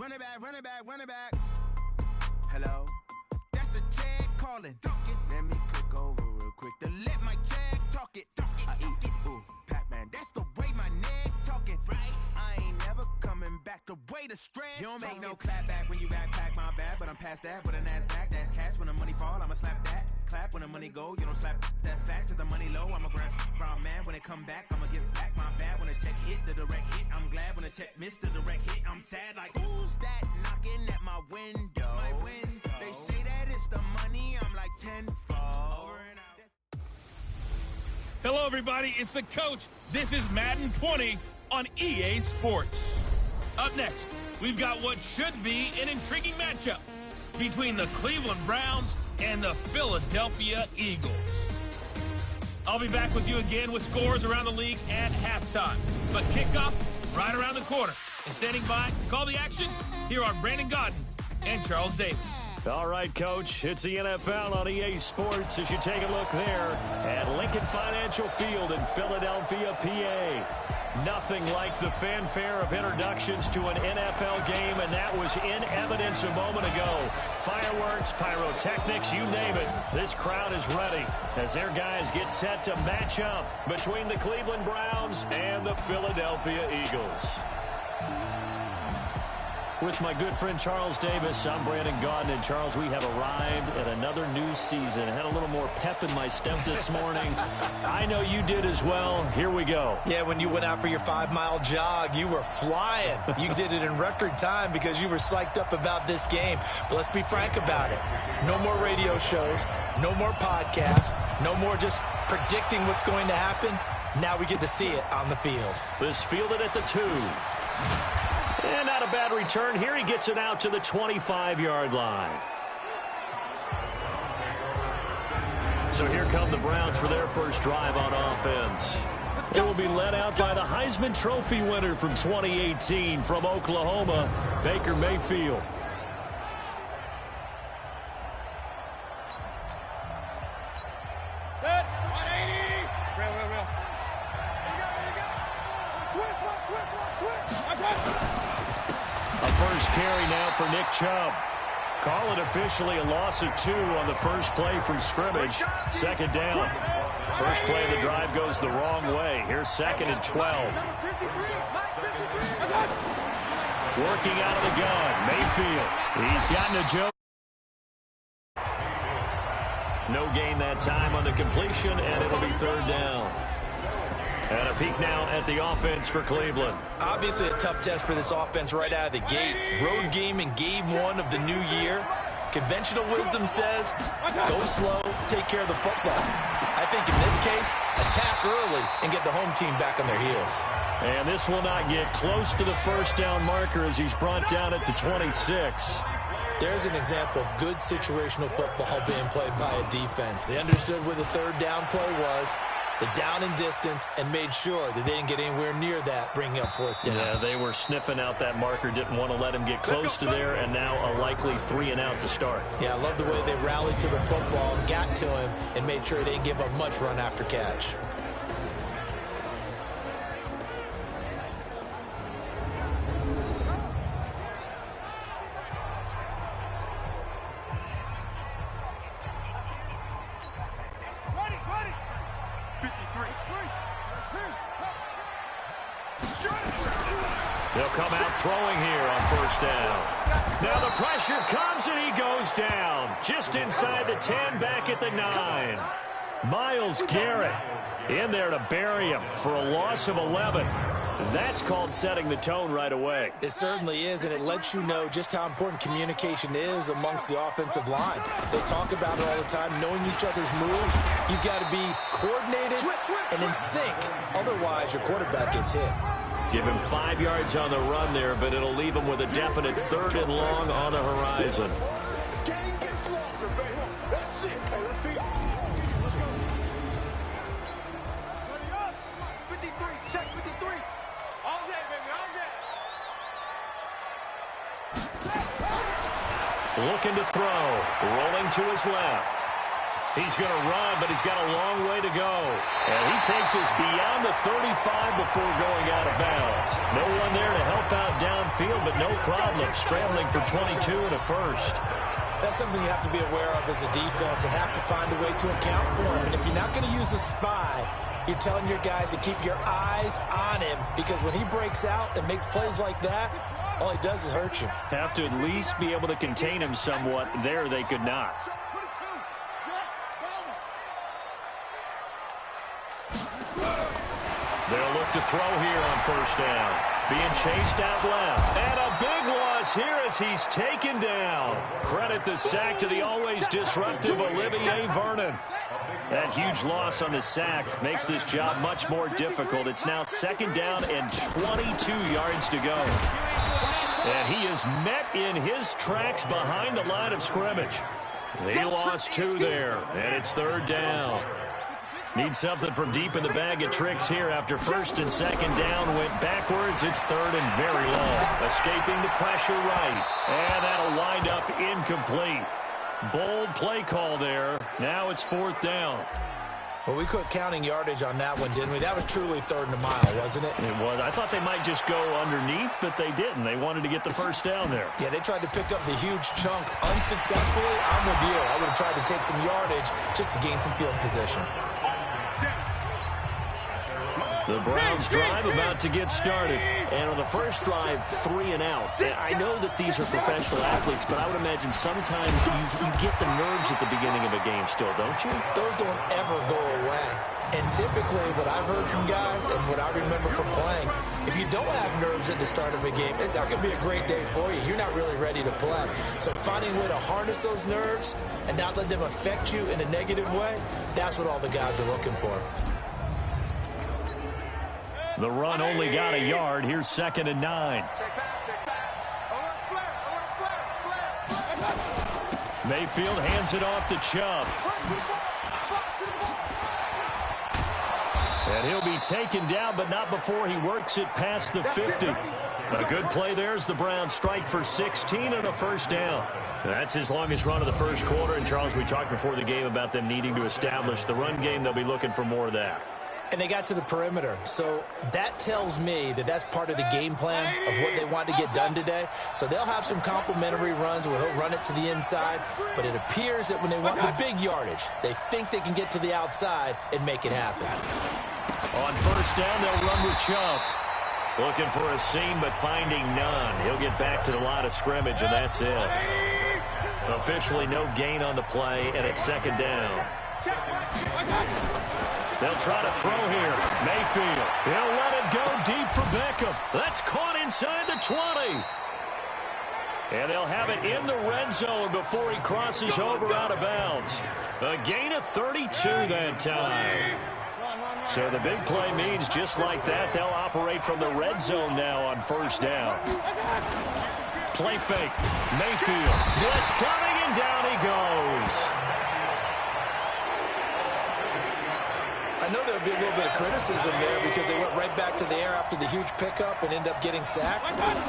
Run it back. Hello? That's the Jag calling. Let me click over real quick to let my Jag talk it. I eat, ooh, Pac-Man. That's the way my neck talking. Right? I ain't never coming back the way the stress. You don't make no clap back when you backpack my bad, but I'm past that with a NASDAQ. That's cash when the money fall, I'ma slap that. Clap when the money go, you don't slap. That's facts. If the money low, I'ma grab brown man. When it come back, I'ma give back my bad. When the check hit, the direct hit. I'm glad when the check missed the direct hit. I'm sad like, who's that knocking at my window? They say that it's the money, I'm like tenfold. Hello, everybody. It's the coach. This is Madden 20 on EA Sports. Up next, we've got what should be an intriguing matchup between the Cleveland Browns and the Philadelphia Eagles. I'll be back with you again with scores around the league at halftime. But kickoff right around the corner. And standing by to call the action, here are Brandon Godden and Charles Davis. All right, Coach, it's the NFL on EA Sports as you take a look there at Lincoln Financial Field in Philadelphia, PA. Nothing like the fanfare of introductions to an NFL game, and that was in evidence a moment ago. Fireworks, pyrotechnics, you name it. This crowd is ready as their guys get set to match up between the Cleveland Browns and the Philadelphia Eagles. With my good friend Charles Davis, I'm Brandon Godden. And Charles, we have arrived at another new season. I had a little more pep in my step this morning. I know you did as well. Here we go. Yeah, when you went out for your 5-mile jog, you were flying. You did it in record time because you were psyched up about this game. But let's be frank about it. No more radio shows, no more podcasts, no more just predicting what's going to happen. Now we get to see it on the field. This fielded at the 2. And not a bad return. Here he gets it out to the 25-yard line. So here come the Browns for their first drive on offense. It will be led out by the Heisman Trophy winner from 2018 from Oklahoma, Baker Mayfield. First carry now for Nick Chubb. Call it officially a loss of 2 on the first play from scrimmage. Second down. First play of the drive goes the wrong way. Here's 2nd and 12. Working out of the gun. Mayfield. He's gotten a joke. No gain that time on the completion, and it'll be 3rd down. And a peek now at the offense for Cleveland. Obviously a tough test for this offense right out of the gate. Road game in game 1 of the new year. Conventional wisdom says, go slow, take care of the football. I think in this case, attack early and get the home team back on their heels. And this will not get close to the first down marker as he's brought down at the 26. There's an example of good situational football being played by a defense. They understood where the 3rd down play was, the down and distance, and made sure that they didn't get anywhere near that, bringing up 4th down. Yeah, they were sniffing out that marker, didn't want to let him get close to there, and now a likely 3 and out to start. Yeah, I love the way they rallied to the football and got to him and made sure they didn't give up much run after catch. They'll come out throwing here on 1st down. Now the pressure comes and he goes down. Just inside the 10, back at the 9. Myles Garrett in there to bury him for a loss of 11. That's called setting the tone right away. It certainly is, and it lets you know just how important communication is amongst the offensive line. They talk about it all the time, knowing each other's moves. You've got to be coordinated and in sync. Otherwise, your quarterback gets hit. Give him 5 yards on the run there, but it'll leave him with a definite 3rd and long on the horizon. Looking to throw, rolling to his left. He's going to run, but he's got a long way to go. And he takes us beyond the 35 before going out of bounds. No one there to help out downfield, but but no problem, scrambling for 22 and a first. That's something you have to be aware of as a defense and have to find a way to account for him. And if you're not going to use a spy, you're telling your guys to keep your eyes on him, because when he breaks out and makes plays like that, all he does is hurt you. Have to at least be able to contain him somewhat. There they could not. They'll look to throw here on first down. Being chased out left. And a big loss here as he's taken down. Credit the sack to the always disruptive Olivier Vernon. That huge loss on the sack makes this job much more difficult. It's now second down and 22 yards to go. And he is met in his tracks behind the line of scrimmage. He lost 2 there, and it's third down. Need something from deep in the bag of tricks here after first and second down went backwards. It's third and very long. Escaping the pressure right. And that'll wind up incomplete. Bold play call there. Now it's fourth down. Well, we quit counting yardage on that one, didn't we? That was truly third and a mile, wasn't it? It was. I thought they might just go underneath, but they didn't. They wanted to get the first down there. Yeah, they tried to pick up the huge chunk unsuccessfully. I'm with you. I would have tried to take some yardage just to gain some field position. The Browns drive about to get started. And on the first drive, 3 and out. I know that these are professional athletes, but I would imagine sometimes you get the nerves at the beginning of a game still, don't you? Those don't ever go away. And typically, what I've heard from guys and what I remember from playing, if you don't have nerves at the start of a game, it's not going to be a great day for you. You're not really ready to play. So finding a way to harness those nerves and not let them affect you in a negative way, that's what all the guys are looking for. The run only got a yard. Here's second and 9. Mayfield hands it off to Chubb. And he'll be taken down, but not before he works it past the 50. A good play there as the Browns strike for 16 and a first down. That's his longest run of the first quarter. And, Charles, we talked before the game about them needing to establish the run game. They'll be looking for more of that. And they got to the perimeter. So that tells me that that's part of the game plan of what they want to get done today. So they'll have some complementary runs where he'll run it to the inside. But it appears that when they want the big yardage, they think they can get to the outside and make it happen. On first down, they'll run with Chubb. Looking for a seam, but finding none. He'll get back to the line of scrimmage, and that's it. Officially no gain on the play, and it's second down. They'll try to throw here. Mayfield. He'll let it go deep for Beckham. That's caught inside the 20. And they'll have it in the red zone before he crosses over out of bounds. A gain of 32 that time. So the big play means just like that, they'll operate from the red zone now on first down. Play fake. Mayfield. Blitz coming, and down he goes. I know there'll be a little bit of criticism there because they went right back to the air after the huge pickup and end up getting sacked.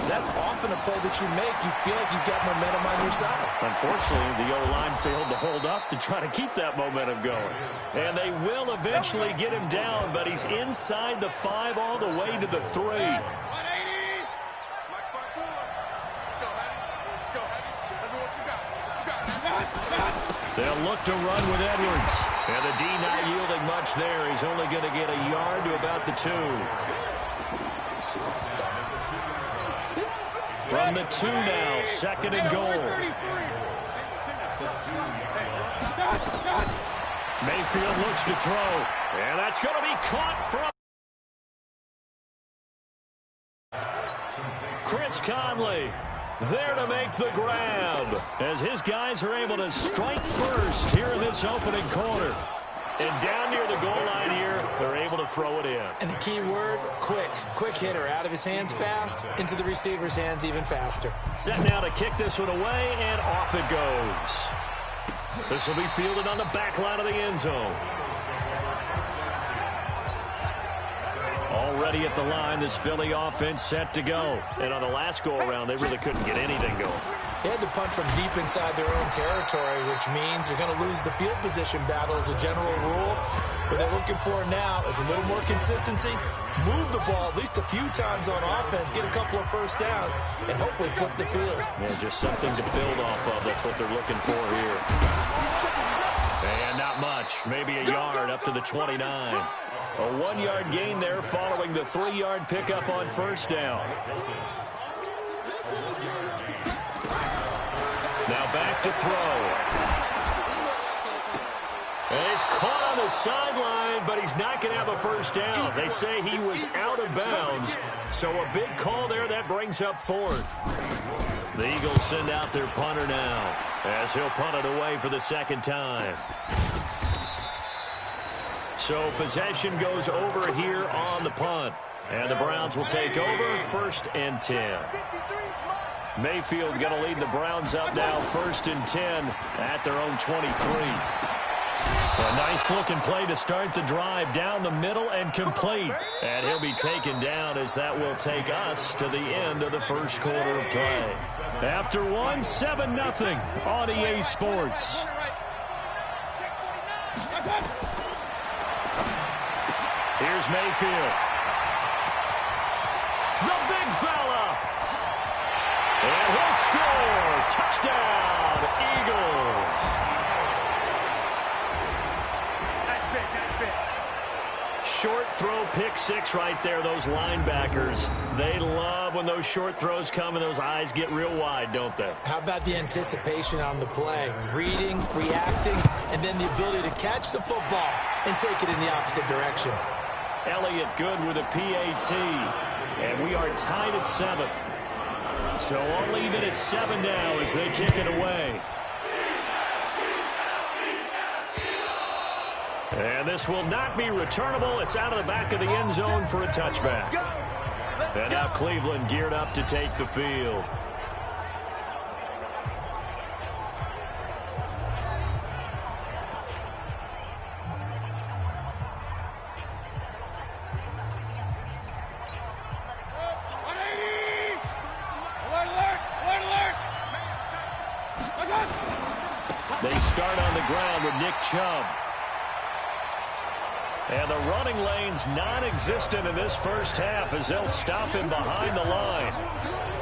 That's often a play that you make. You feel like you've got momentum on your side. Unfortunately, the O-line failed to hold up to try to keep that momentum going. And they will eventually get him down, but he's inside the 5 all the way to the 3. They'll look to run with Edwards. And the D not yielding much there. He's only going to get a yard to about the 2. From the 2 now, second and goal. Mayfield looks to throw. And that's going to be caught from Chris Conley. There to make the grab as his guys are able to strike first here in this opening quarter. And down near the goal line here, they're able to throw it in. And the key word, quick. Quick hitter. Out of his hands fast, into the receiver's hands even faster. Set now to kick this one away, and off it goes. This will be fielded on the back line of the end zone. Already at the line, this Philly offense set to go. And on the last go-around, they really couldn't get anything going. They had to punt from deep inside their own territory, which means you're going to lose the field position battle as a general rule. What they're looking for now is a little more consistency, move the ball at least a few times on offense, get a couple of first downs, and hopefully flip the field. Yeah, just something to build off of. That's what they're looking for here. And not much, maybe a yard up to the 29. A 1-yard gain there following the 3-yard pickup on first down. Now back to throw. And he's caught on the sideline, but he's not going to have a first down. They say he was out of bounds, so a big call there that brings up fourth. The Eagles send out their punter now, as he'll punt it away for the second time. So possession goes over here on the punt, and the Browns will take over 1st and 10. Mayfield going to lead the Browns up now 1st and 10 at their own 23. A nice-looking play to start the drive down the middle and complete. And he'll be taken down as that will take us to the end of the first quarter of play. After 7-0 on EA Sports. Here's Mayfield. The big fella. And he'll score. Touchdown, Eagles. Short throw, pick six right there, those linebackers. They love when those short throws come and those eyes get real wide, don't they? How about the anticipation on the play? Reading, reacting, and then the ability to catch the football and take it in the opposite direction. Elliott good with a PAT. And we are tied at 7. So I'll leave it at 7 now as they kick it away. And this will not be returnable. It's out of the back of the end zone for a touchback. And now Cleveland geared up to take the field. They start on the ground with Nick Chubb. And the running lane's non-existent in this first half as they'll stop him behind the line.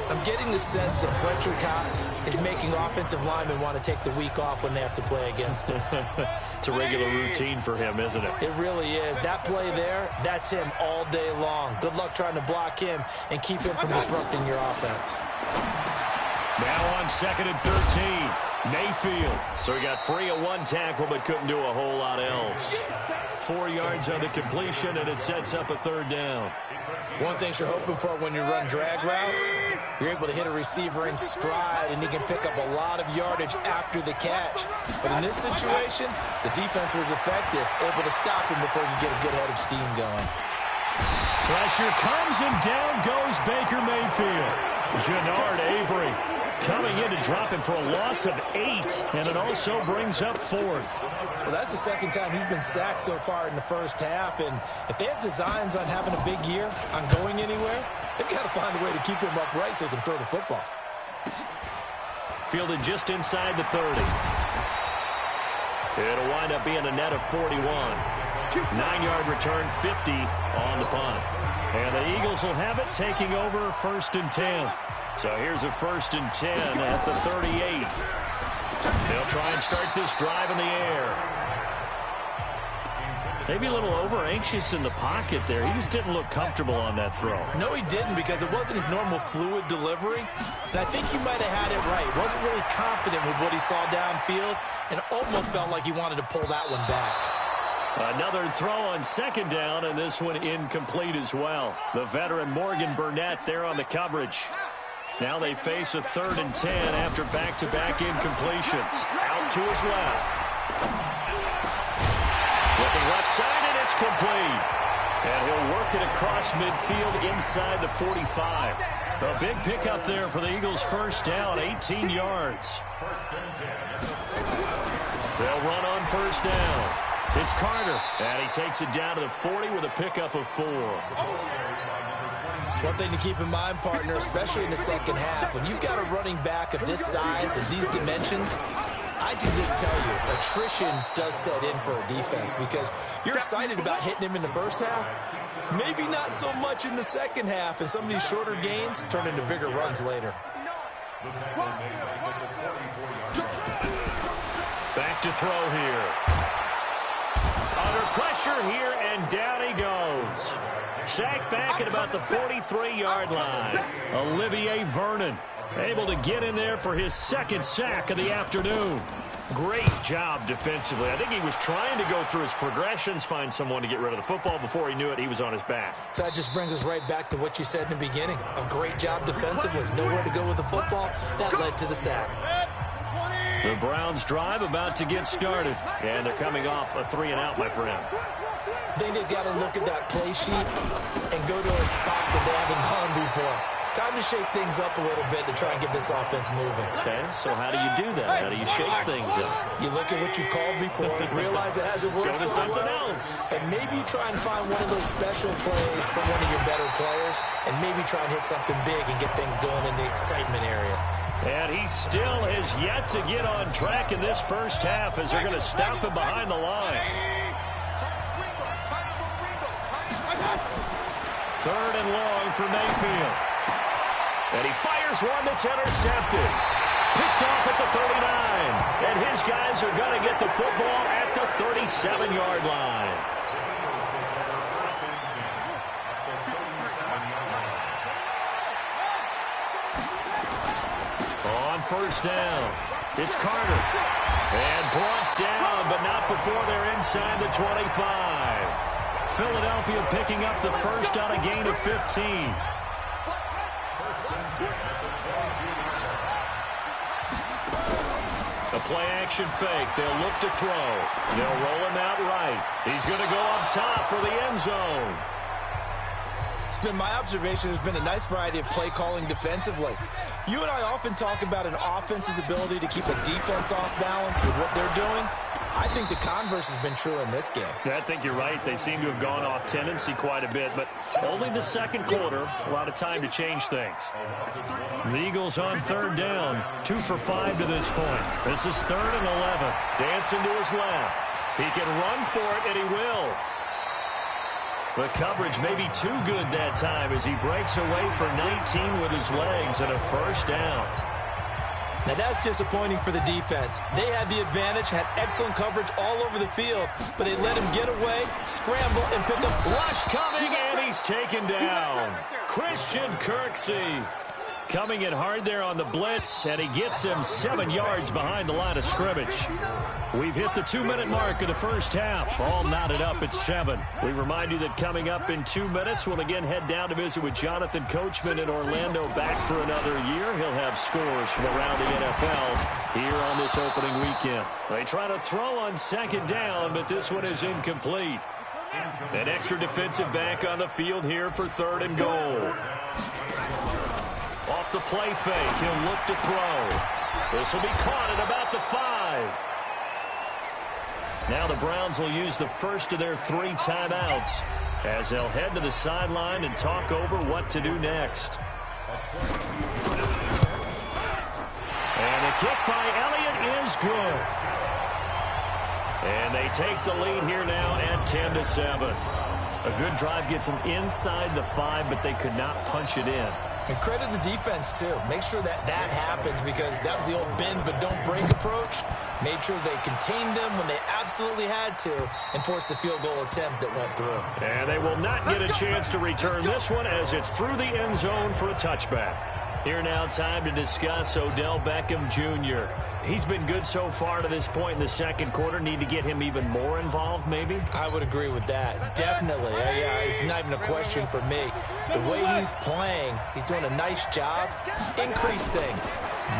I'm getting the sense that Fletcher Cox is making offensive linemen want to take the week off when they have to play against him. It's a regular routine for him, isn't it? It really is. That play there, that's him all day long. Good luck trying to block him and keep him from disrupting your offense. Now on 2nd and 13, Mayfield. So he got free of one tackle but couldn't do a whole lot else. 4 yards on the completion, and it sets up a 3rd down. One thing you're hoping for when you run drag routes, you're able to hit a receiver in stride, and he can pick up a lot of yardage after the catch. But in this situation, the defense was effective, able to stop him before you get a good head of steam going. Pressure comes, and down goes Baker Mayfield. Jannard Avery coming in to drop him for a loss of 8, and it also brings up 4th. Well, that's the second time he's been sacked so far in the first half, and if they have designs on having a big year, on going anywhere, they've got to find a way to keep him upright so they can throw the football. Fielded just inside the 30. It'll wind up being a net of 41. 9-yard return, 50 on the punt. And the Eagles will have it, taking over 1st and 10. So here's a 1st and 10 at the 38. They'll try and start this drive in the air. Maybe a little over-anxious in the pocket there. He just didn't look comfortable on that throw. No, he didn't, because it wasn't his normal fluid delivery. And I think he might have had it right. Wasn't really confident with what he saw downfield and almost felt like he wanted to pull that one back. Another throw on 2nd down, and this one incomplete as well. The veteran Morgan Burnett there on the coverage. Now they face a 3rd and 10 after back-to-back incompletions. Out to his left. Looking left side, and it's complete. And he'll work it across midfield inside the 45. A big pickup there for the Eagles' first down, 18 yards. They'll run on 1st down. It's Carter, and he takes it down to the 40 with a pickup of 4. One thing to keep in mind, partner, especially in the second half, when you've got a running back of this size and these dimensions, I can just tell you, attrition does set in for a defense because you're excited about hitting him in the first half. Maybe not so much in the second half, and some of these shorter gains turn into bigger runs later. Back to throw here. Under pressure here, and down he goes. Sacked back at about the 43-yard line. Olivier Vernon able to get in there for his second sack of the afternoon. Great job defensively. I think he was trying to go through his progressions, find someone to get rid of the football. Before he knew it, he was on his back. So that just brings us right back to what you said in the beginning. A great job defensively. Nowhere to go with the football. That led to the sack. The Browns drive about to get started, and they're coming off a 3-and-out, my friend. I think they've got to look at that play sheet and go to a spot that they haven't gone before. Time to shake things up a little bit to try and get this offense moving. Okay, so how do you do that? How do you shake things up? You look at what you called before, realize it hasn't worked Go to something else. and maybe try and find one of those special plays for one of your better players, and maybe try and hit something big and get things going in the excitement area. And he still has yet to get on track in this first half as they're going to stop him behind the line. 3rd and long for Mayfield. And he fires one that's intercepted. Picked off at the 39. And his guys are going to get the football at the 37-yard line. On first down, it's Carter. And brought down, but not before they're inside the 25. Philadelphia picking up the first on a gain of 15. A play-action fake. They'll look to throw. They'll roll him out right. He's going to go up top for the end zone. It's been my observation there's been a nice variety of play calling defensively. You and I often talk about an offense's ability to keep a defense off balance with what they're doing. I think the converse has been true in this game. I think you're right. They seem to have gone off tendency quite a bit, but only the second quarter. A lot of time to change things. The Eagles on 3rd down. 2 for 5 to this point. This is 3rd and 11. Dancing to his left. He can run for it, and he will. The coverage may be too good that time as he breaks away for 19 with his legs and a first down. Now that's disappointing for the defense. They had the advantage, had excellent coverage all over the field, but they let him get away, scramble, and pick up. Rush coming, and he's taken down. Christian Kirksey coming in hard there on the blitz, and he gets him 7 yards behind the line of scrimmage. We've hit the 2-minute mark of the first half. All knotted up at 7. We remind you that coming up in 2 minutes, we'll again head down to visit with Jonathan Coachman in Orlando, back for another year. He'll have scores from around the NFL here on this opening weekend. They try to throw on 2nd down, but this one is incomplete. An extra defensive back on the field here for 3rd and goal. Off the play fake, he'll look to throw. This will be caught at about the 5. Now the Browns will use the first of their 3 timeouts as they'll head to the sideline and talk over what to do next. And the kick by Elliott is good. And they take the lead here now at 10-7. A good drive gets them inside the 5, but they could not punch it in. And credit the defense, too. Make sure that that happens because that was the old bend but don't break approach. Made sure they contained them when they absolutely had to and forced the field goal attempt that went through. And they will not get a chance to return this one as it's through the end zone for a touchback. Here now, time to discuss Odell Beckham Jr. He's been good so far to this point in the second quarter. Need to get him even more involved, maybe? I would agree with that. Definitely. Yeah, it's not even a question for me. The way he's playing, he's doing a nice job. Increase things.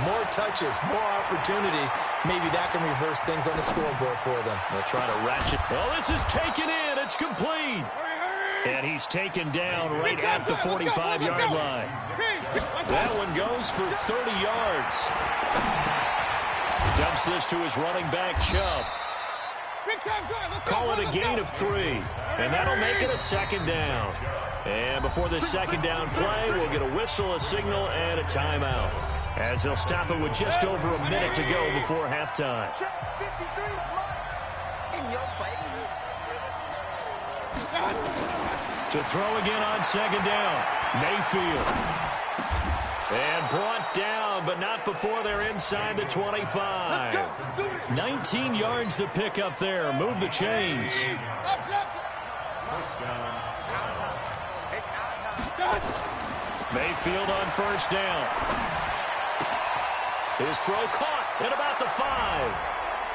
More touches, more opportunities. Maybe that can reverse things on the scoreboard for them. They'll try to ratchet. Well, this is taken in. It's complete. And he's taken down right at the 45-yard line. That one goes for 30 yards. Dumps this to his running back, Chubb. Call it a gain of 3, and that'll make it a second down. And before this second down play, we'll get a whistle, a signal, and a timeout, as they'll stop it with just over a minute to go before halftime. In your face. To throw again on second down, Mayfield. And brought down, but not before they're inside the 25. 19 yards to pick up there. Move the chains. Mayfield on first down. His throw caught at about the 5.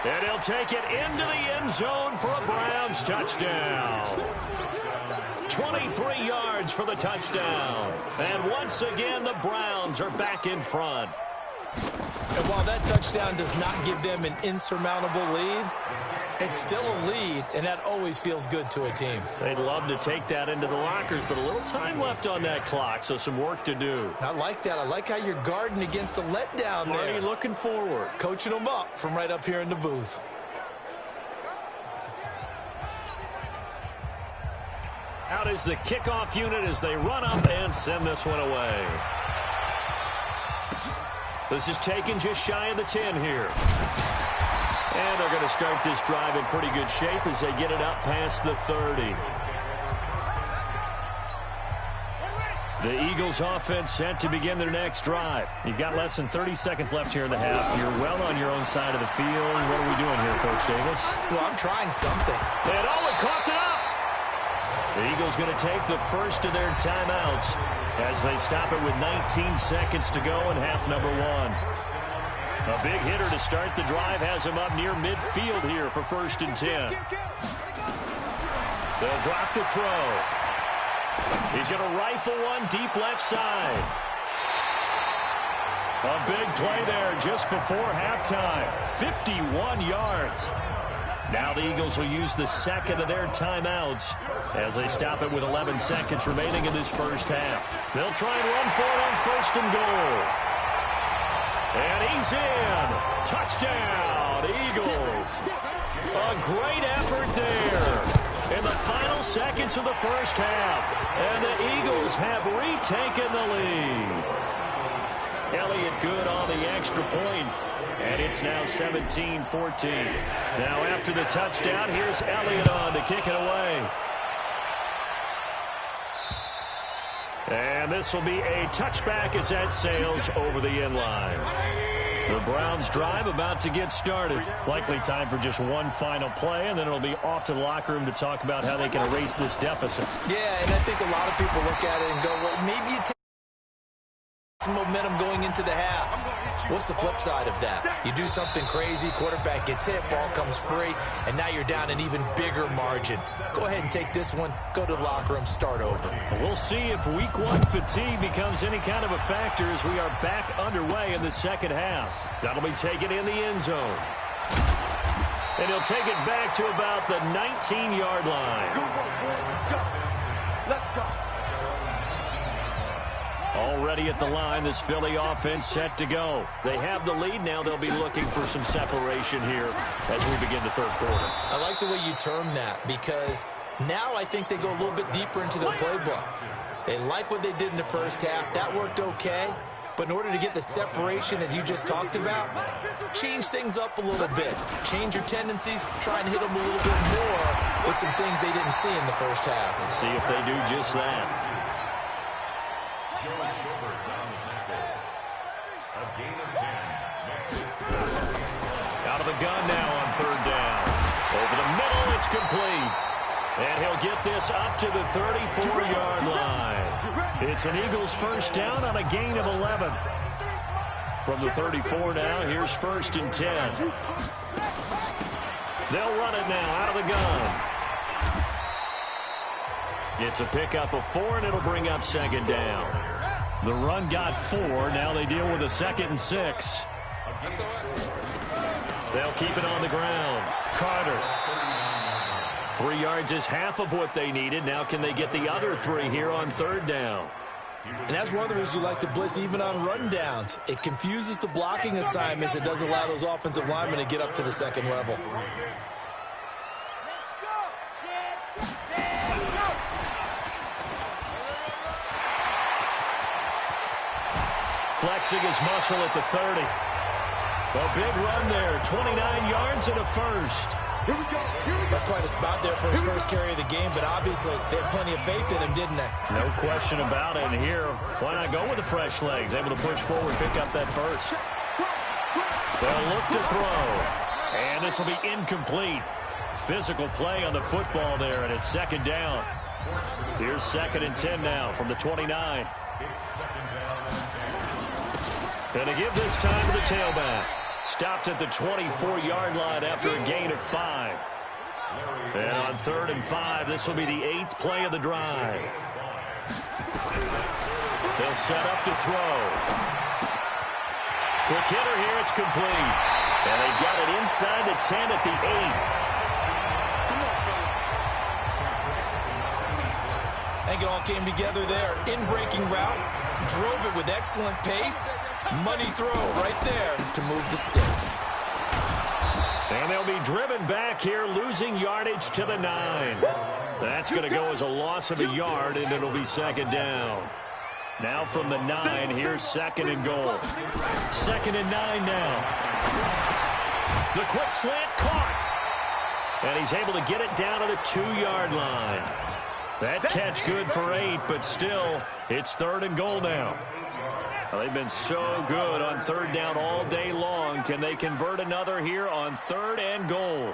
And he'll take it into the end zone for a Browns touchdown. 23 yards for the touchdown. And once again, the Browns are back in front. And while that touchdown does not give them an insurmountable lead, it's still a lead, and that always feels good to a team. They'd love to take that into the lockers, but a little time left on that clock, so some work to do. I like that. I like how you're guarding against a letdown there. Already looking forward. Coaching them up from right up here in the booth. Out is the kickoff unit as they run up and send this one away. This is taken just shy of the 10 here. And they're going to start this drive in pretty good shape as they get it up past the 30. The Eagles offense set to begin their next drive. You've got less than 30 seconds left here in the half. You're well on your own side of the field. What are we doing here, Coach Davis? Well, I'm trying something. And Owen coughed it up. The Eagles going to take the first of their timeouts as they stop it with 19 seconds to go in half number 1. A big hitter to start the drive has him up near midfield here for 1st and 10. They'll drop the throw. He's going to rifle one deep left side. A big play there just before halftime. 51 yards. Now the Eagles will use the second of their timeouts as they stop it with 11 seconds remaining in this first half. They'll try and run for it on 1st and goal. And he's in. Touchdown, Eagles. A great effort there in the final seconds of the first half. And the Eagles have retaken the lead. Elliott good on the extra point. And it's now 17-14. Now after the touchdown, here's Elliott on to kick it away. And this will be a touchback as that sails over the end line. The Browns drive about to get started. Likely time for just one final play, and then it'll be off to the locker room to talk about how they can erase this deficit. Yeah, and I think a lot of people look at it and go, well, maybe you take some momentum going into the half. What's the flip side of that? You do something crazy, quarterback gets hit, ball comes free, and now you're down an even bigger margin. Go ahead and take this one, go to the locker room, start over. We'll see if week 1 fatigue becomes any kind of a factor as we are back underway in the second half. That'll be taken in the end zone. And he'll take it back to about the 19-yard line. Go. Let's go. Already at the line, this Philly offense set to go. They have the lead now. They'll be looking for some separation here as we begin the third quarter. I like the way you term that because now I think they go a little bit deeper into their playbook. They like what they did in the first half. That worked okay. But in order to get the separation that you just talked about, change things up a little bit. Change your tendencies. Try and hit them a little bit more with some things they didn't see in the first half. Let's see if they do just that. Out of the gun now on 3rd down. Over the middle, it's complete. And he'll get this up to the 34-yard line. It's an Eagles first down on a gain of 11. From the 34 now, here's 1st and 10. They'll run it now out of the gun. It's a pickup of 4, and it'll bring up 2nd down. The run got 4. Now they deal with a 2nd and 6. They'll keep it on the ground. Carter. 3 yards is half of what they needed. Now can they get the other 3 here on 3rd down? And that's one of the reasons you like to blitz even on run downs. It confuses the blocking assignments. It doesn't allow those offensive linemen to get up to the second level. flexing his muscle at the 30. A big run there, 29 yards and a first. That's quite a spot there for his first carry of the game, but obviously they had plenty of faith in him, didn't they? No question about it. And here, why not go with the fresh legs? Able to push forward, pick up that first. They'll look to throw. And this will be incomplete. Physical play on the football there, and it's second down. Here's 2nd and 10 now from the 29. And to give this time to the tailback. Stopped at the 24-yard line after a gain of 5. And on 3rd and 5, this will be the 8th play of the drive. They'll set up to throw. Quick hitter here, it's complete. And they've got it inside the 10 at the 8. I think it all came together there. In-breaking route, drove it with excellent pace. Money throw right there to move the sticks. And they'll be driven back here, losing yardage to the 9. That's going to go as a loss of a yard, and it'll be second down. Now from the 9, here's 2nd and goal. 2nd and 9 now. The quick slant caught. And he's able to get it down to the 2-yard line. That catch good for 8, but still, it's 3rd and goal now. Well, they've been so good on 3rd down all day long. Can they convert another here on 3rd and goal?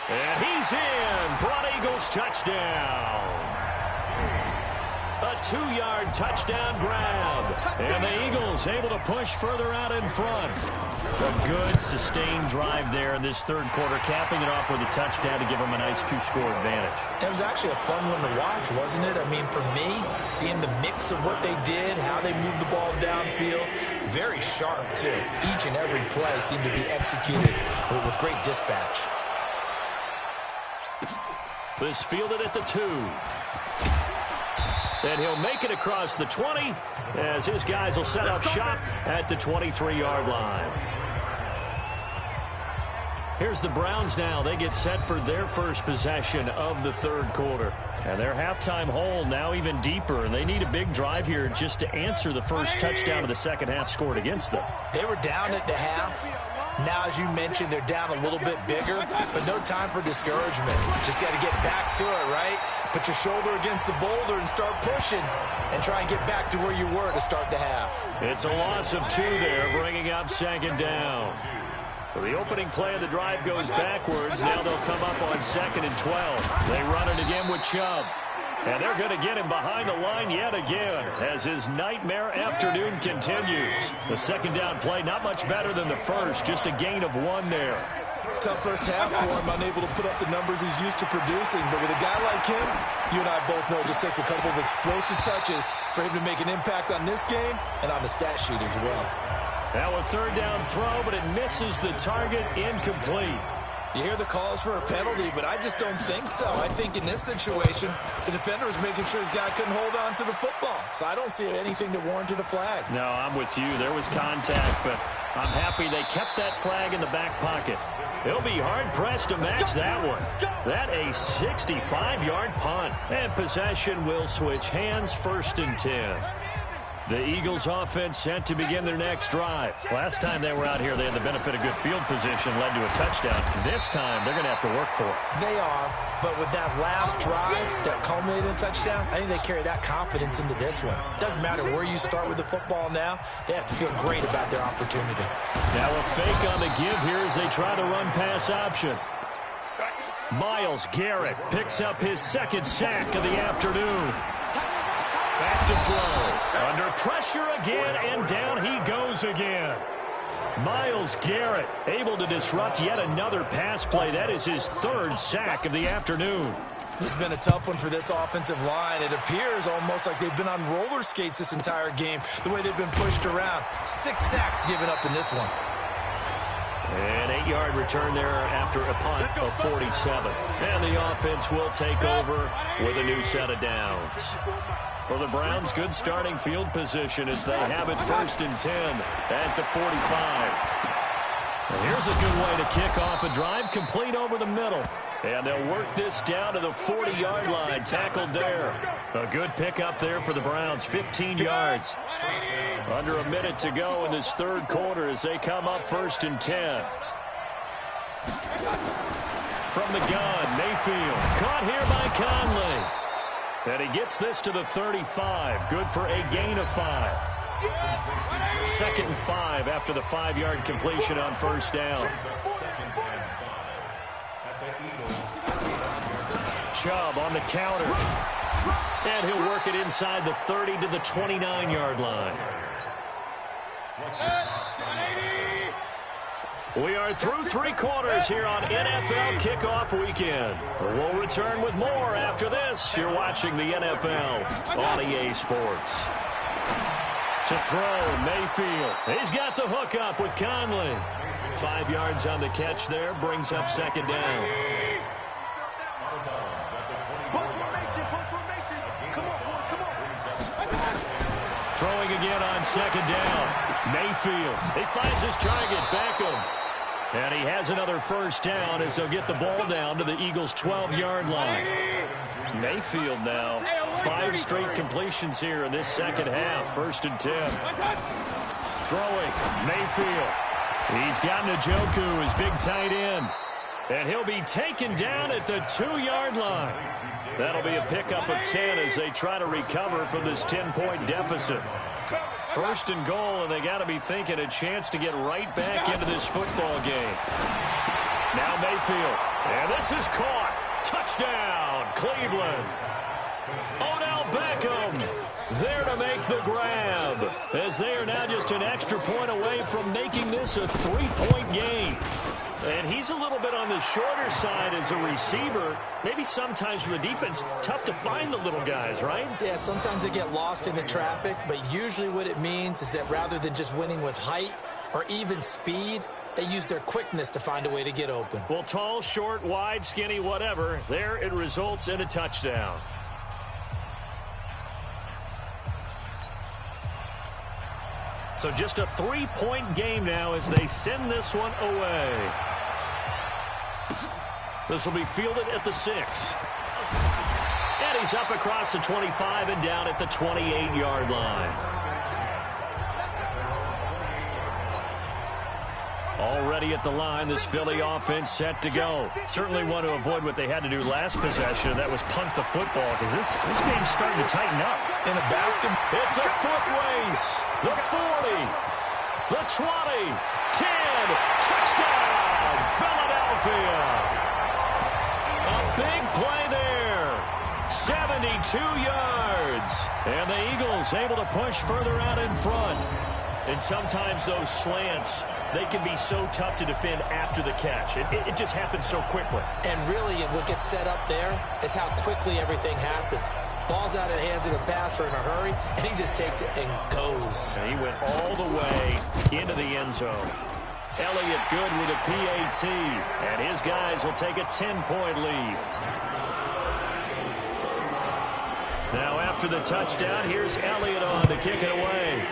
And he's in for an Eagles touchdown. A 2-yard touchdown grab. And the Eagles able to push further out in front. A good sustained drive there in this 3rd quarter, capping it off with a touchdown to give them a nice 2-score advantage. It was actually a fun one to watch, wasn't it? I mean, for me, seeing the mix of what they did, how they moved the ball downfield, very sharp, too. Each and every play seemed to be executed with great dispatch. This fielded at the 2. And he'll make it across the 20 as his guys will set up shop at the 23-yard line. Here's the Browns now. They get set for their first possession of the 3rd quarter. And their halftime hole now even deeper. And they need a big drive here just to answer the first touchdown of the second half scored against them. They were down at the half. Now, as you mentioned, they're down a little bit bigger, but no time for discouragement. Just got to get back to it, right? Put your shoulder against the boulder and start pushing and try and get back to where you were to start the half. It's a loss of 2 there, bringing up 2nd down. So the opening play of the drive goes backwards. Now they'll come up on 2nd and 12. They run it again with Chubb. And they're going to get him behind the line yet again as his nightmare afternoon continues. The 2nd down play, not much better than the first, just a gain of 1 there. Tough first half for him, unable to put up the numbers he's used to producing. But with a guy like him, you and I both know it just takes a couple of explosive touches for him to make an impact on this game and on the stat sheet as well. Now a 3rd down throw, but it misses the target, incomplete. You hear the calls for a penalty, but I just don't think so. I think in this situation, the defender was making sure his guy couldn't hold on to the football. So I don't see anything that warranted a flag. No, I'm with you. There was contact, but I'm happy they kept that flag in the back pocket. He'll be hard-pressed to match that one. That a 65-yard punt. And possession will switch hands, 1st and 10. The Eagles offense set to begin their next drive. Last time they were out here, they had the benefit of good field position, led to a touchdown. This time, they're going to have to work for it. They are, but with that last drive that culminated in a touchdown, I think they carry that confidence into this one. Doesn't matter where you start with the football now, they have to feel great about their opportunity. Now a fake on the give here as they try to run pass option. Myles Garrett picks up his 2nd sack of the afternoon. Back to throw. Under pressure again, and down he goes again. Myles Garrett able to disrupt yet another pass play. That is his 3rd sack of the afternoon. This has been a tough one for this offensive line. It appears almost like they've been on roller skates this entire game, the way they've been pushed around. 6 sacks given up in this one. An 8-yard return there after a punt of 47. And the offense will take over with a new set of downs. For the Browns, good starting field position as they have it 1st and 10 at the 45. And here's a good way to kick off a drive, complete over the middle. And they'll work this down to the 40-yard line. Tackled there. A good pickup there for the Browns. 15 yards. Under a minute to go in this third quarter as they come up 1st and 10. From the gun, Mayfield. Caught here by Conley. And he gets this to the 35. Good for a gain of 5. 2nd and 5 after the 5-yard completion on 1st down. Chubb on the counter. And he'll work it inside the 30 to the 29-yard line. We are through 3 quarters here on NFL Kickoff Weekend. We'll return with more after this. You're watching the NFL on EA Sports. To throw, Mayfield. He's got the hook up with Conley. 5 yards on the catch there, brings up 2nd down. Throwing again on 2nd down. Mayfield. He finds his target, Beckham. And he has another 1st down as they'll get the ball down to the Eagles' 12-yard line. Mayfield now. 5 straight completions here in this second half. 1st and 10. Throwing. Mayfield. He's got Njoku, his big tight end. And he'll be taken down at the 2-yard line. That'll be a pickup of 10 as they try to recover from this 10-point deficit. 1st and goal, and they got to be thinking a chance to get right back into this football game. Now Mayfield. And this is caught. Touchdown, Cleveland. Odell Beckham there to make the grab, as they are now just an extra point away from making this a 3-point game. And he's a little bit on the shorter side as a receiver. Maybe sometimes for the defense, tough to find the little guys, right? Yeah, sometimes they get lost in the traffic, but usually what it means is that rather than just winning with height or even speed, they use their quickness to find a way to get open. Well, tall, short, wide, skinny, whatever, there it results in a touchdown. So just a 3-point game now as they send this one away. This will be fielded at the 6. And he's up across the 25 and down at the 28-yard line. Already at the line, this Philly offense set to go. Certainly want to avoid what they had to do last possession, and that was punt the football, because this game's starting to tighten up. In a basketball, it's a foot race. The 40, the 20, 10, touchdown, Philadelphia. A big play there, 72 yards. And the Eagles able to push further out in front. And sometimes those slants, they can be so tough to defend after the catch. It just happens so quickly. And really, what gets set up there is how quickly everything happens. Ball's out of the hands of the passer in a hurry, and he just takes it and goes. And he went all the way into the end zone. Elliott good with a PAT, and his guys will take a 10-point lead. Now after the touchdown, here's Elliott on to kick it away.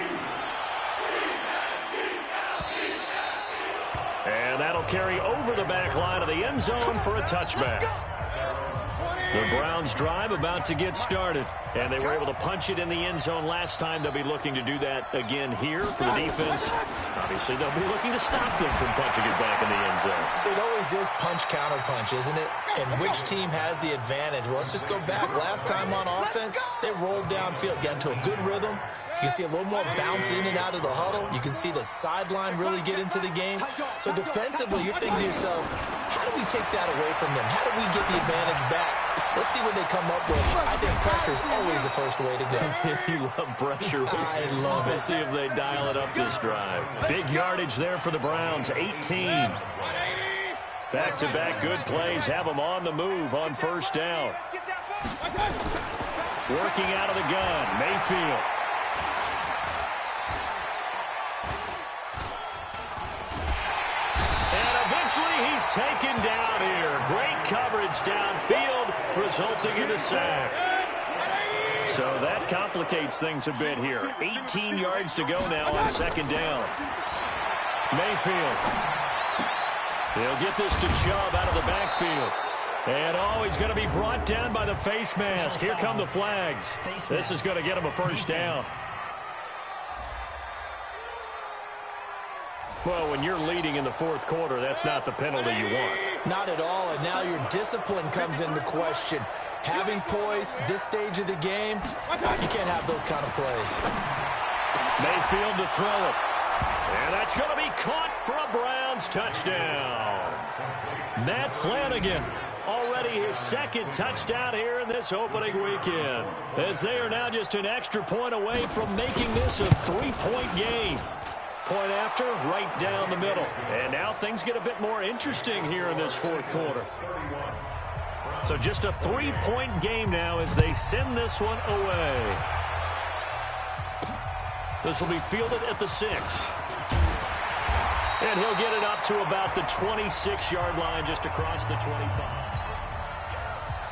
And that'll carry over the back line of the end zone for a touchback. The Browns drive about to get started, and they were able to punch it in the end zone last time. They'll be looking to do that again here for the defense. Obviously, they'll be looking to stop them from punching it back in the end zone. It always is punch-counter-punch, isn't it? And which team has the advantage? Well, let's just go back. Last time on offense, they rolled downfield, got into a good rhythm. You can see a little more bounce in and out of the huddle. You can see the sideline really get into the game. So defensively, you're thinking to yourself, how do we take that away from them? How do we get the advantage back? Let's see what they come up with. I think pressure is always the first way to go. You love pressure. I love it. We'll see if they dial it up this drive. Big yardage there for the Browns, 18. Back-to-back good plays have them on the move on first down. Working out of the gun, Mayfield. He's taken down here. Great coverage downfield, resulting in a sack. So that complicates things a bit here. 18 yards to go now on second down. Mayfield. He'll get this to Chubb out of the backfield. And he's going to be brought down by the face mask. Here come the flags. This is going to get him a first down. Well, when you're leading in the fourth quarter, that's not the penalty you want. Not at all, and now your discipline comes into question. Having poise this stage of the game, you can't have those kind of plays. Mayfield to throw it. And that's going to be caught for a Browns touchdown. Matt Flanagan, already his second touchdown here in this opening weekend, as they are now just an extra point away from making this a 3-point game. Point after, right down the middle. And now things get a bit more interesting here in this fourth quarter. So just a 3-point game now as they send this one away. This will be fielded at the 6. And he'll get it up to about the 26-yard line, just across the 25.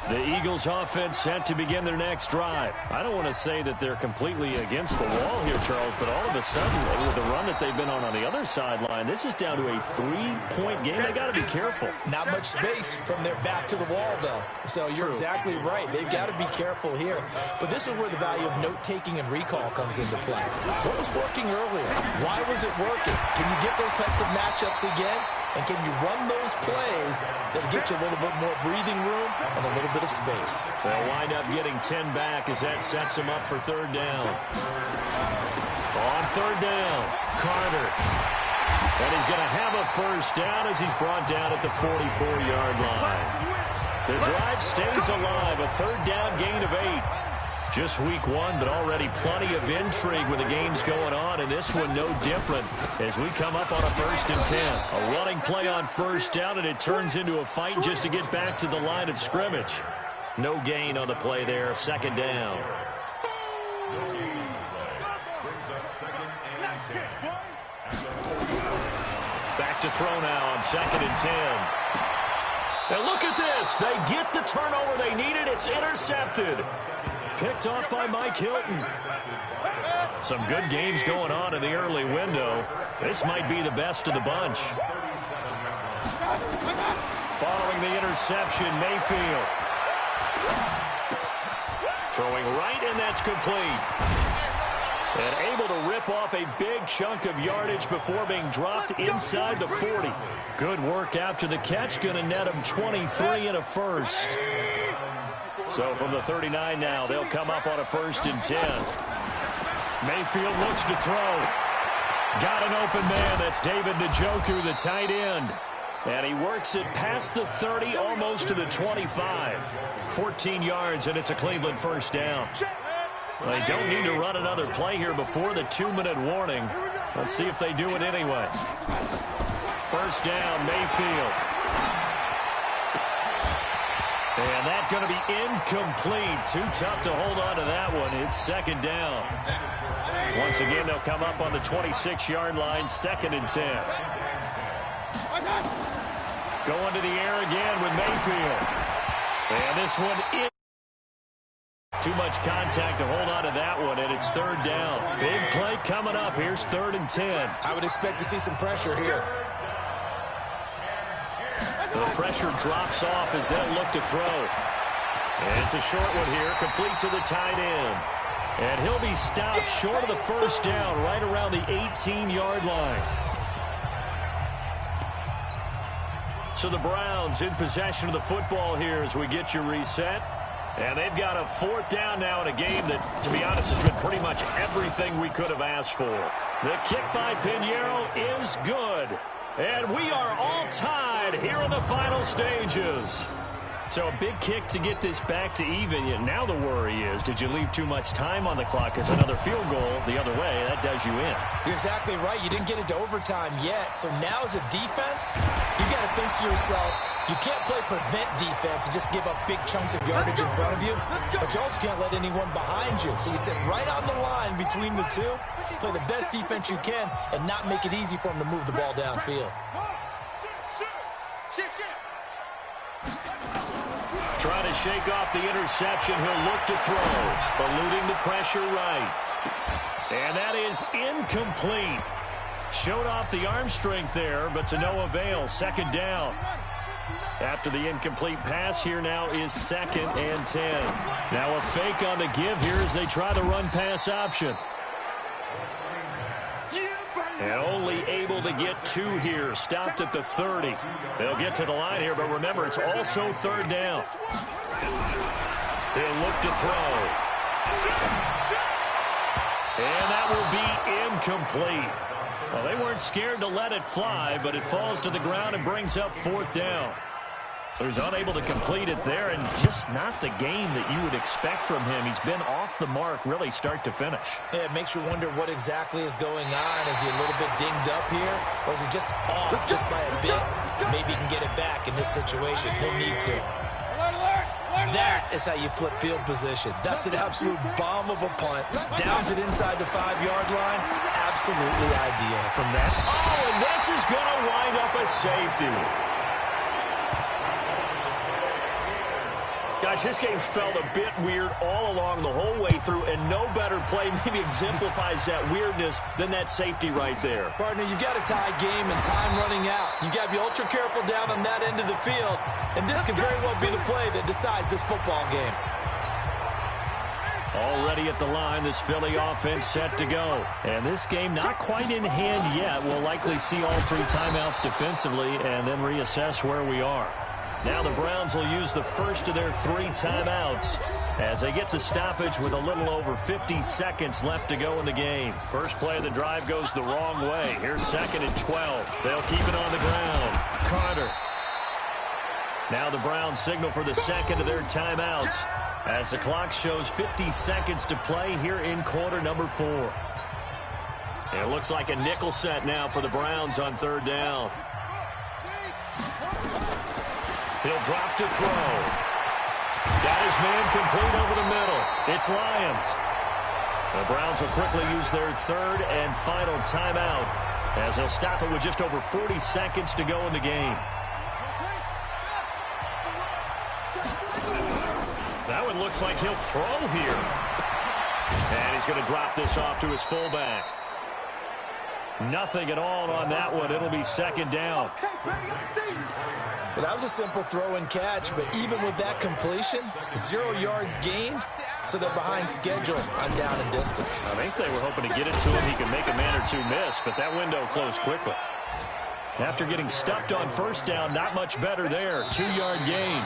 The Eagles offense set to begin their next drive. I don't want to say that they're completely against the wall here, Charles, but all of a sudden, with the run that they've been on the other sideline, this is down to a 3-point game. They got to be careful. Not much space from their back to the wall, though. So you're exactly right. They've got to be careful here. But this is where the value of note-taking and recall comes into play. What was working earlier? Why was it working? Can you get those types of matchups again? And can you run those plays that get you a little bit more breathing room and a little bit of space? They'll wind up getting 10 back as that sets them up for third down. On third down, Carter. And he's going to have a first down as he's brought down at the 44-yard line. The drive stays alive, a third down gain of 8. Just week 1, but already plenty of intrigue with the games going on, and this one no different as we come up on a 1st and 10. A running play on first down, and it turns into a fight just to get back to the line of scrimmage. No gain on the play there, 2nd down. Back to throw now on 2nd and 10. And look at this. They get the turnover they needed. It's intercepted. Picked off by Mike Hilton. Some good games going on in the early window. This might be the best of the bunch. Following the interception, Mayfield. Throwing right, and that's complete. And able to rip off a big chunk of yardage before being dropped inside the 40. Good work after the catch. Going to net him 23 and a first. So from the 39 now, they'll come up on a 1st and 10. Mayfield looks to throw. Got an open man. That's David Njoku, the tight end. And he works it past the 30, almost to the 25. 14 yards, and it's a Cleveland first down. They don't need to run another play here before the 2-minute warning. Let's see if they do it anyway. First down, Mayfield. And that's going to be incomplete. Too tough to hold on to that one. It's 2nd down. Once again, they'll come up on the 26-yard line, 2nd and 10. Going to the air again with Mayfield. And this one is too much contact to hold on to that one, and it's 3rd down. Big play coming up. Here's 3rd and 10. I would expect to see some pressure here. The pressure drops off as they'll look to throw. And it's a short one here, complete to the tight end. And he'll be stopped short of the first down, right around the 18-yard line. So the Browns in possession of the football here as we get you reset. And they've got a 4th down now in a game that, to be honest, has been pretty much everything we could have asked for. The kick by Pinheiro is good. And we are all tied here in the final stages. So a big kick to get this back to even. Now the worry is, did you leave too much time on the clock? As another field goal the other way, that does you in. You're exactly right. You didn't get it to overtime yet. So now as a defense, you got to think to yourself, you can't play prevent defense and just give up big chunks of yardage in front of you. But you also can't let anyone behind you. So you sit right on the line between the two, play the best defense you can, and not make it easy for them to move the ball downfield. Trying to shake off the interception. He'll look to throw. Eluding the pressure right. And that is incomplete. Showed off the arm strength there, but to no avail. 2nd down. After the incomplete pass, here now is 2nd and 10. Now a fake on the give here as they try the run-pass option. And only able to get 2 here. Stopped at the 30. They'll get to the line here, but remember, it's also 3rd down. They'll look to throw. And that will be incomplete. Well, they weren't scared to let it fly, but it falls to the ground and brings up 4th down. So he's unable to complete it there, and just not the game that you would expect from him. He's been off the mark really start to finish. Yeah, it makes you wonder what exactly is going on. Is he a little bit dinged up here, or is he just off just by a bit? Maybe he can get it back in this situation. He'll need to. That is how you flip field position. That's an absolute bomb of a punt. Downs it inside the 5-yard line. Absolutely ideal from that. Oh, and this is going to wind up a safety. Guys, this game's felt a bit weird all along the whole way through, and no better play maybe exemplifies that weirdness than that safety right there. Partner, you got a tie game and time running out. You got to be ultra careful down on that end of the field, and this could very well be the play that decides this football game. Already at the line, this Philly offense set to go. And this game not quite in hand yet. We'll likely see all 3 timeouts defensively and then reassess where we are. Now the Browns will use the first of their 3 timeouts as they get the stoppage with a little over 50 seconds left to go in the game. First play of the drive goes the wrong way. Here's 2nd and 12. They'll keep it on the ground. Carter. Now the Browns signal for the 2nd of their timeouts as the clock shows 50 seconds to play here in quarter number 4. It looks like a nickel set now for the Browns on 3rd down. He'll drop to throw. Got his man complete over the middle. It's Lions. The Browns will quickly use their 3rd and final timeout as they'll stop it with just over 40 seconds to go in the game. That one looks like he'll throw here. And he's going to drop this off to his fullback. Nothing at all on that one. It'll be 2nd down. Well, that was a simple throw and catch, but even with that completion, 0 yards gained, so they're behind schedule on down and distance. I think they were hoping to get it to him. He could make a man or 2 miss, but that window closed quickly. After getting stuffed on 1st down, not much better there. 2-yard gain.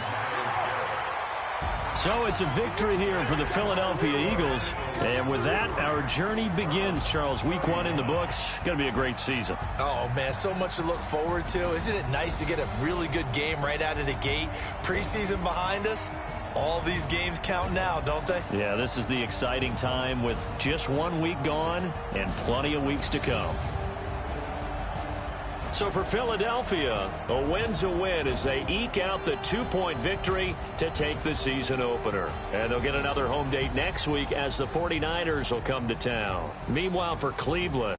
So it's a victory here for the Philadelphia Eagles. And with that, our journey begins, Charles. Week 1 in the books. Going to be a great season. Oh, man, so much to look forward to. Isn't it nice to get a really good game right out of the gate? Preseason behind us. All these games count now, don't they? Yeah, this is the exciting time with just 1 week gone and plenty of weeks to come. So for Philadelphia, a win's a win as they eke out the 2-point victory to take the season opener. And they'll get another home date next week as the 49ers will come to town. Meanwhile, for Cleveland,